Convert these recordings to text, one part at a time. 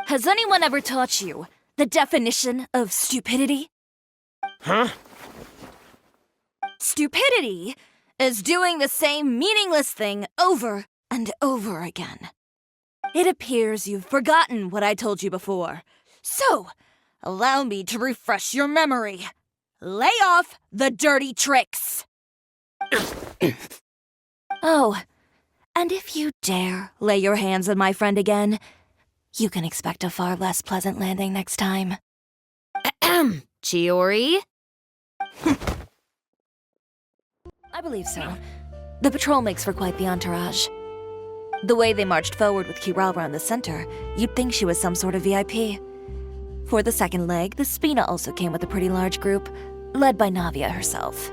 Has anyone ever taught you the definition of stupidity? Huh? Stupidity is doing the same meaningless thing over and over again. It appears you've forgotten what I told you before. So, allow me to refresh your memory. Lay off the dirty tricks. Oh, and if you dare lay your hands on my friend again, you can expect a far less pleasant landing next time. Chiori? I believe so. The patrol makes for quite the entourage. The way they marched forward with Kirara in the center, you'd think she was some sort of VIP. For the second leg, the Spina also came with a pretty large group, led by Navia herself.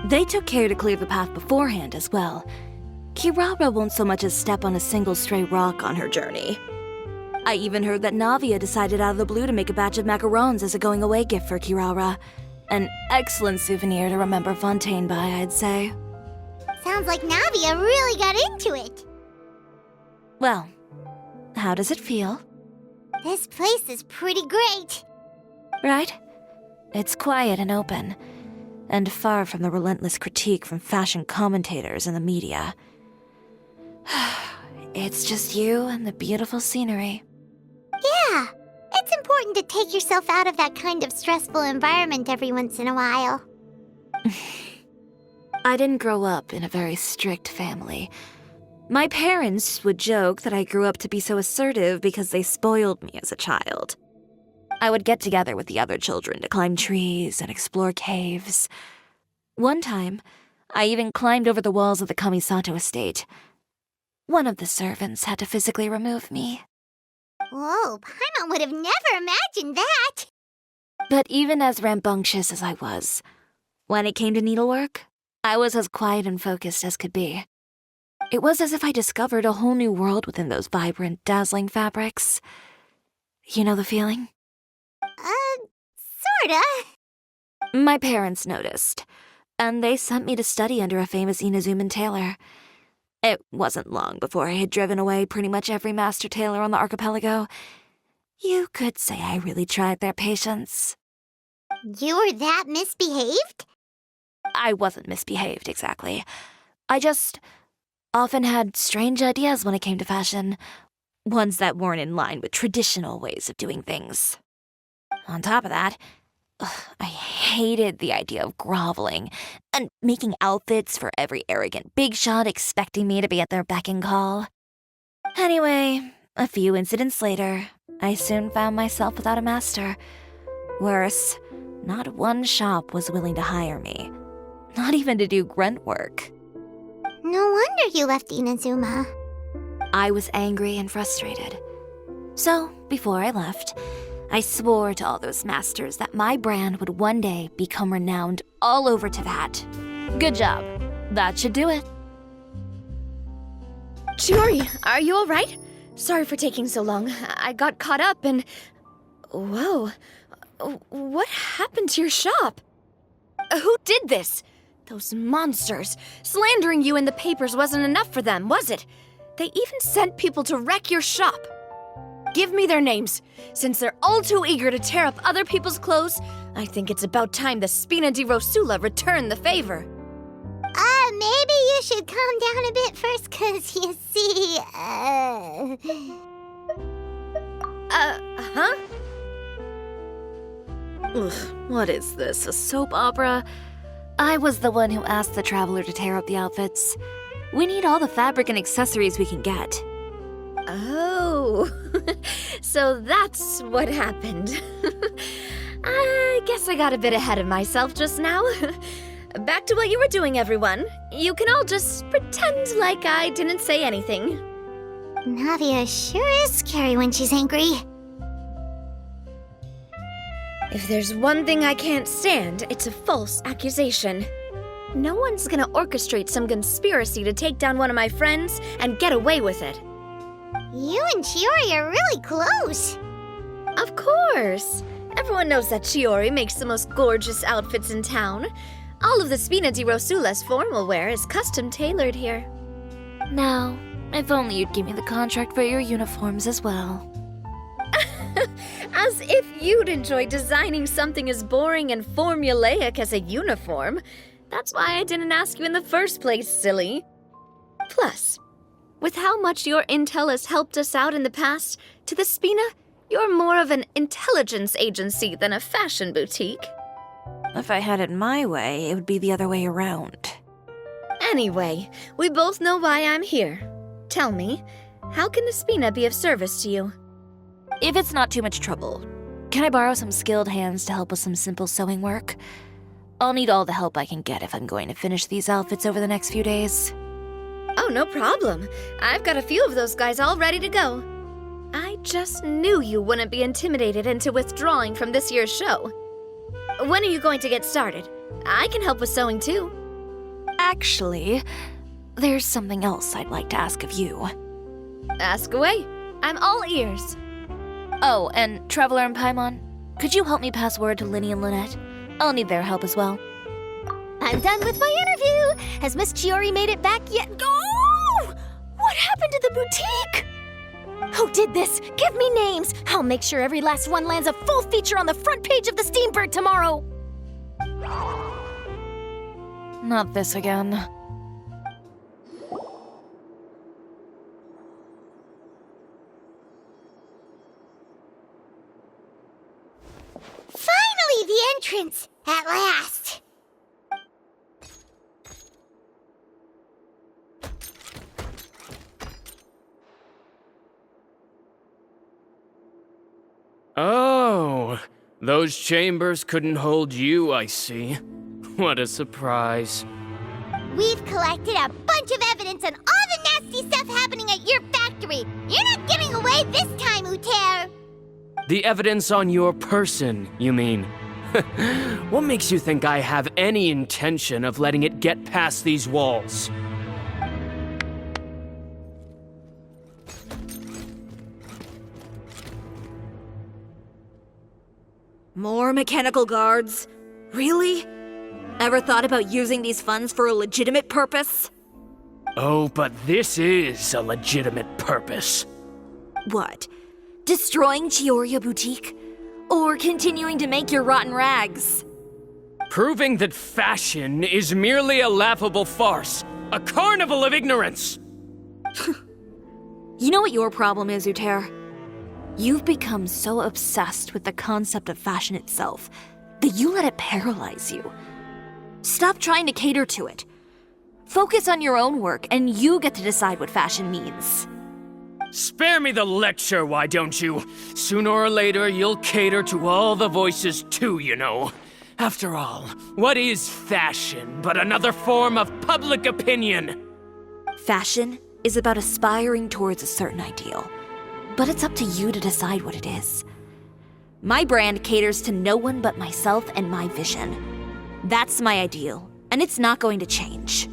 They took care to clear the path beforehand as well. Kirara won't so much as step on a single stray rock on her journey. I even heard that Navia decided out of the blue to make a batch of macarons as a going-away gift for Kirara. An excellent souvenir to remember Fontaine by, I'd say. Sounds like Navia really got into it. Well, how does it feel? This place is pretty great. Right? It's quiet and open, and far from the relentless critique from fashion commentators and the media. It's just you and the beautiful scenery. Yeah, it's important to take yourself out of that kind of stressful environment every once in a while. I didn't grow up in a very strict family. My parents would joke that I grew up to be so assertive because they spoiled me as a child. I would get together with the other children to climb trees and explore caves. One time, I even climbed over the walls of the Kamisato estate. One of the servants had to physically remove me. Whoa, Paimon would have never imagined that! But even as rambunctious as I was, when it came to needlework, I was as quiet and focused as could be. It was as if I discovered a whole new world within those vibrant, dazzling fabrics. You know the feeling? Sorta. My parents noticed, and they sent me to study under a famous Inazuman tailor. It wasn't long before I had driven away pretty much every master tailor on the archipelago. You could say I really tried their patience. You were that misbehaved? I wasn't misbehaved, exactly. I just often had strange ideas when it came to fashion. Ones that weren't in line with traditional ways of doing things. On top of that, I hated the idea of groveling and making outfits for every arrogant big shot expecting me to be at their beck and call. Anyway, a few incidents later, I soon found myself without a master. Worse, not one shop was willing to hire me. Not even to do grunt work. No wonder you left Inazuma. I was angry and frustrated. So, before I left, I swore to all those masters that my brand would one day become renowned all over Teyvat. Good job. That should do it. Chiori, are you all right? Sorry for taking so long. I got caught up and... Whoa. What happened to your shop? Who did this? Those monsters. Slandering you in the papers wasn't enough for them, was it? They even sent people to wreck your shop. Give me their names. Since they're all too eager to tear up other people's clothes, I think it's about time the Spina di Rosula return the favor. Maybe you should calm down a bit first, 'cause you see, Huh? Ugh, what is this, a soap opera? I was the one who asked the traveler to tear up the outfits. We need all the fabric and accessories we can get. Oh, so that's what happened. I guess I got a bit ahead of myself just now. Back to what you were doing, everyone. You can all just pretend like I didn't say anything. Navia sure is scary when she's angry. If there's one thing I can't stand, it's a false accusation. No one's gonna orchestrate some conspiracy to take down one of my friends and get away with it. You and Chiori are really close. Of course. Everyone knows that Chiori makes the most gorgeous outfits in town. All of the Spina di Rosula's formal wear is custom tailored here. Now, if only you'd give me the contract for your uniforms as well. As if you'd enjoy designing something as boring and formulaic as a uniform. That's why I didn't ask you in the first place, silly. Plus, with how much your intel has helped us out in the past, to the Spina, you're more of an intelligence agency than a fashion boutique. If I had it my way, it would be the other way around. Anyway, we both know why I'm here. Tell me, how can the Spina be of service to you? If it's not too much trouble, can I borrow some skilled hands to help with some simple sewing work? I'll need all the help I can get if I'm going to finish these outfits over the next few days. Oh, no problem. I've got a few of those guys all ready to go. I just knew you wouldn't be intimidated into withdrawing from this year's show. When are you going to get started? I can help with sewing too. Actually, there's something else I'd like to ask of you. Ask away. I'm all ears. Oh, and Traveler and Paimon, could you help me pass word to Linny and Lynette? I'll need their help as well. I'm done with my interview. Has Miss Chiori made it back yet? Oh! What happened to the boutique? Who did this? Give me names. I'll make sure every last one lands a full feature on the front page of the Steambird tomorrow. Not this again. Finally, the entrance! At last! Oh, those chambers couldn't hold you, I see. What a surprise. We've collected a bunch of evidence on all the nasty stuff happening at your factory. You're not getting away this time, Uter. The evidence on your person, you mean? What makes you think I have any intention of letting it get past these walls? More mechanical guards? Really? Ever thought about using these funds for a legitimate purpose? Oh, but this is a legitimate purpose. What? Destroying Chiori Boutique? Or continuing to make your rotten rags? Proving that fashion is merely a laughable farce, a carnival of ignorance. You know what your problem is, Uter? You've become so obsessed with the concept of fashion itself that you let it paralyze you. Stop trying to cater to it. Focus on your own work, and you get to decide what fashion means. Spare me the lecture, why don't you? Sooner or later, you'll cater to all the voices too, you know. After all, what is fashion but another form of public opinion? Fashion is about aspiring towards a certain ideal, but it's up to you to decide what it is. My brand caters to no one but myself and my vision. That's my ideal, and it's not going to change.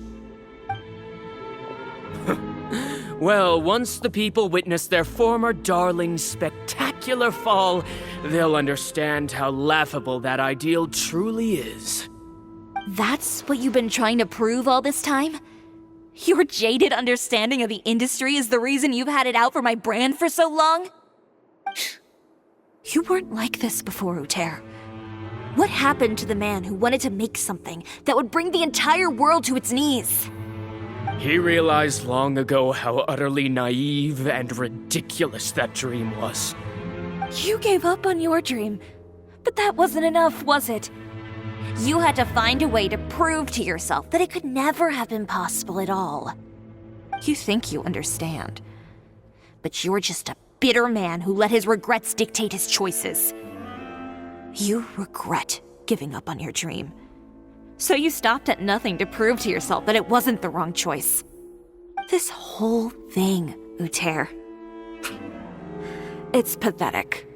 Well, once the people witness their former darling's spectacular fall, they'll understand how laughable that ideal truly is. That's what you've been trying to prove all this time? Your jaded understanding of the industry is the reason you've had it out for my brand for so long? You weren't like this before, Uter. What happened to the man who wanted to make something that would bring the entire world to its knees? He realized long ago how utterly naive and ridiculous that dream was. You gave up on your dream, but that wasn't enough, was it? You had to find a way to prove to yourself that it could never have been possible at all. You think you understand, but you're just a bitter man who let his regrets dictate his choices. You regret giving up on your dream. So you stopped at nothing to prove to yourself that it wasn't the wrong choice. This whole thing, Uter. It's pathetic.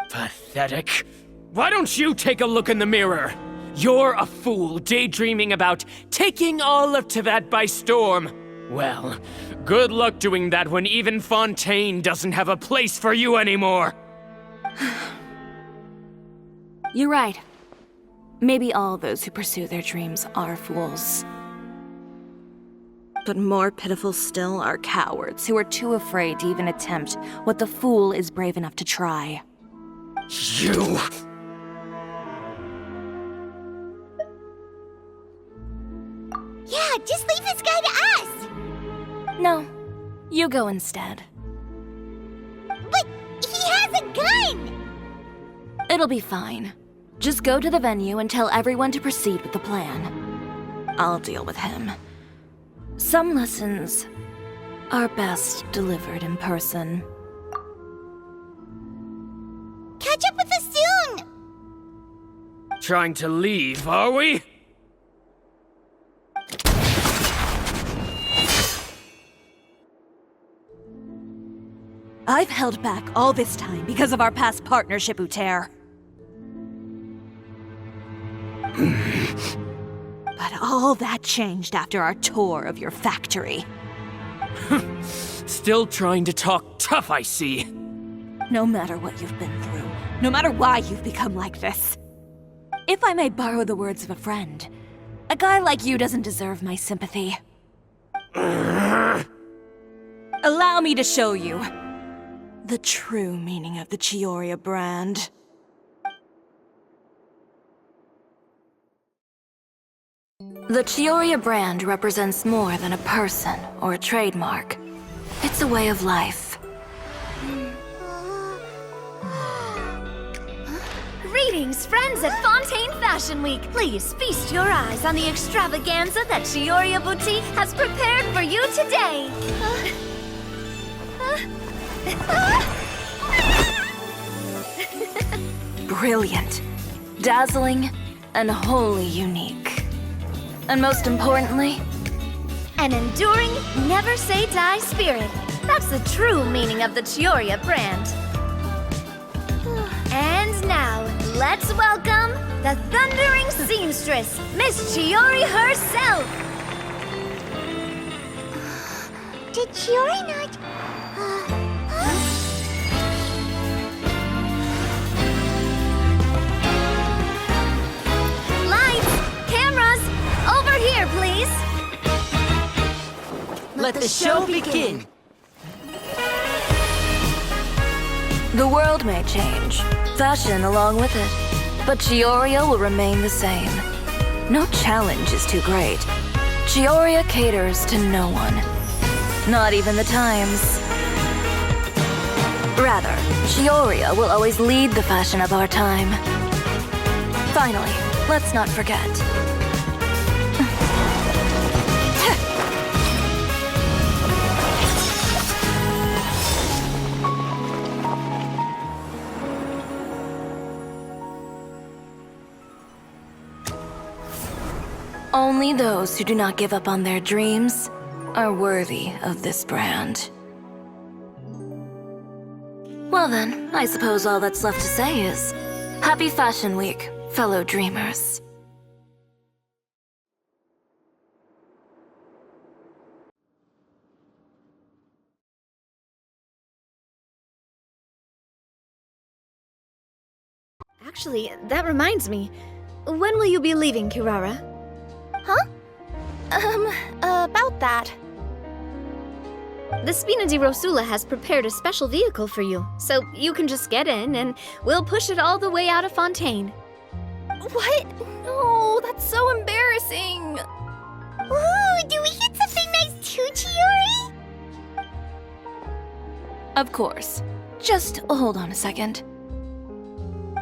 Pathetic? Why don't you take a look in the mirror? You're a fool daydreaming about taking all of Teyvat by storm. Well, good luck doing that when even Fontaine doesn't have a place for you anymore. You're right. Maybe all those who pursue their dreams are fools. But more pitiful still are cowards who are too afraid to even attempt what the fool is brave enough to try. You! Yeah, just leave this guy to us! No, you go instead. But he has a gun! It'll be fine. Just go to the venue and tell everyone to proceed with the plan. I'll deal with him. Some lessons are best delivered in person. Catch up with us soon! Trying to leave, are we? I've held back all this time because of our past partnership, Uter. But all that changed after our tour of your factory. Still trying to talk tough, I see. No matter what you've been through, no matter why you've become like this. If I may borrow the words of a friend, a guy like you doesn't deserve my sympathy. Allow me to show you the true meaning of the Chiori brand. The Chiori brand represents more than a person or a trademark. It's a way of life. Greetings, friends at Fontaine Fashion Week. Please feast your eyes on the extravaganza that Chiori Boutique has prepared for you today. Brilliant, dazzling, and wholly unique. And most importantly, An enduring, never-say-die spirit. That's the true meaning of the Chiori brand. And now, let's welcome the thundering seamstress, Miss Chiori herself. Did Chiori not... Lights, cameras, over here, please. Let the show begin! the world may change, fashion along with it, but Chiori will remain the same. No challenge is too great. Chiori caters to no one, not even the times. Rather, Chiori will always lead the fashion of our time. Finally, let's not forget. Only those who do not give up on their dreams are worthy of this brand. Well then, I suppose all that's left to say is, Happy Fashion Week, fellow dreamers. Actually, that reminds me. When will you be leaving, Kirara? About that. The Spina di Rosula has prepared a special vehicle for you, so you can just get in and we'll push it all the way out of Fontaine. What? No, that's so embarrassing. Ooh, do we get something nice too, Chiori? Of course. Just hold on a second.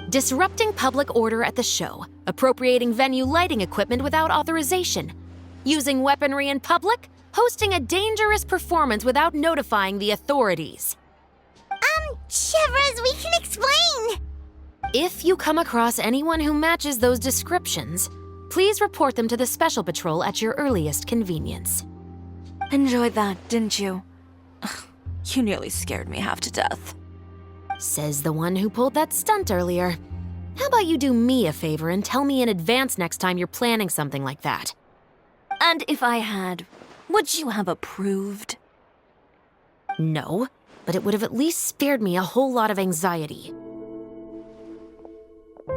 Disrupting public order at the show, appropriating venue lighting equipment without authorization, using weaponry in public, hosting a dangerous performance without notifying the authorities. Shivers, we can explain. If you come across anyone who matches those descriptions, please report them to the Special Patrol at your earliest convenience. Enjoyed that, didn't you? Ugh, you nearly scared me half to death. Says the one who pulled that stunt earlier. How about you do me a favor and tell me in advance next time you're planning something like that? And if I had, would you have approved? No, but it would have at least spared me a whole lot of anxiety.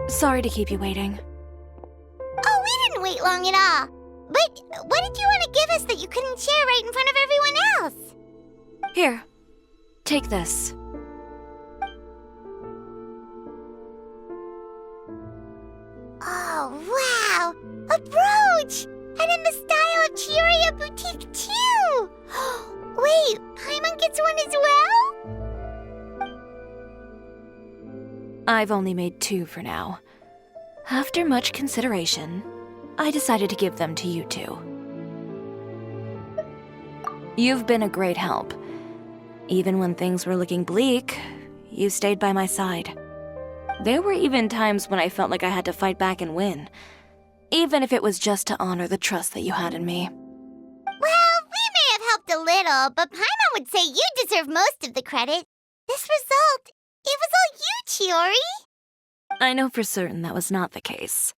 Sorry to keep you waiting. Oh, we didn't wait long at all. But what did you want to give us that you couldn't share right in front of everyone else? Here, take this. A brooch! And in the style of Chiori boutique, too! Wait, Paimon gets one as well? I've only made 2 for now. After much consideration, I decided to give them to you two. You've been a great help. Even when things were looking bleak, you stayed by my side. There were even times when I felt like I had to fight back and win, even if it was just to honor the trust that you had in me. Well, we may have helped a little, but Paimon would say you deserve most of the credit. This result, it was all you, Chiori. I know for certain that was not the case.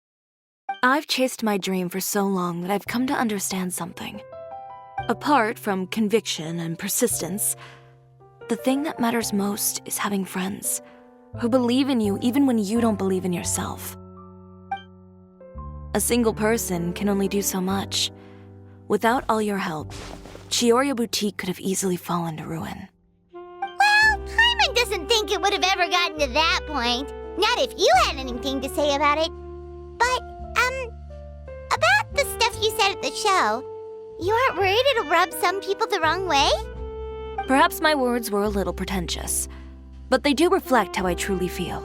I've chased my dream for so long that I've come to understand something. Apart from conviction and persistence, the thing that matters most is having friends who believe in you even when you don't believe in yourself. A single person can only do so much. Without all your help, Chiori Boutique could have easily fallen to ruin. Well, Paimon doesn't think it would have ever gotten to that point. Not if you had anything to say about it. But, about the stuff you said at the show, you aren't worried it'll rub some people the wrong way? Perhaps my words were a little pretentious, but they do reflect how I truly feel.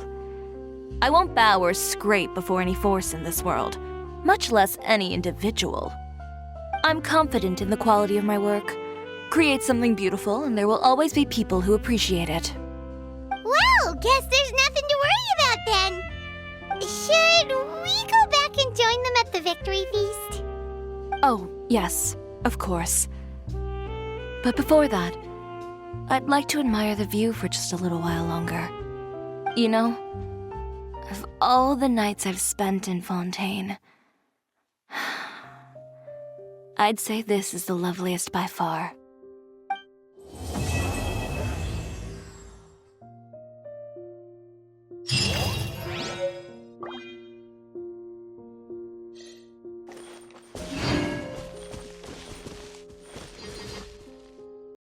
I won't bow or scrape before any force in this world, much less any individual. I'm confident in the quality of my work. Create something beautiful, and there will always be people who appreciate it. Well, guess there's nothing to worry about then. Should we go back and join them at the victory feast? Oh, yes, of course. But before that, I'd like to admire the view for just a little while longer. You know, of all the nights I've spent in Fontaine, I'd say this is the loveliest by far.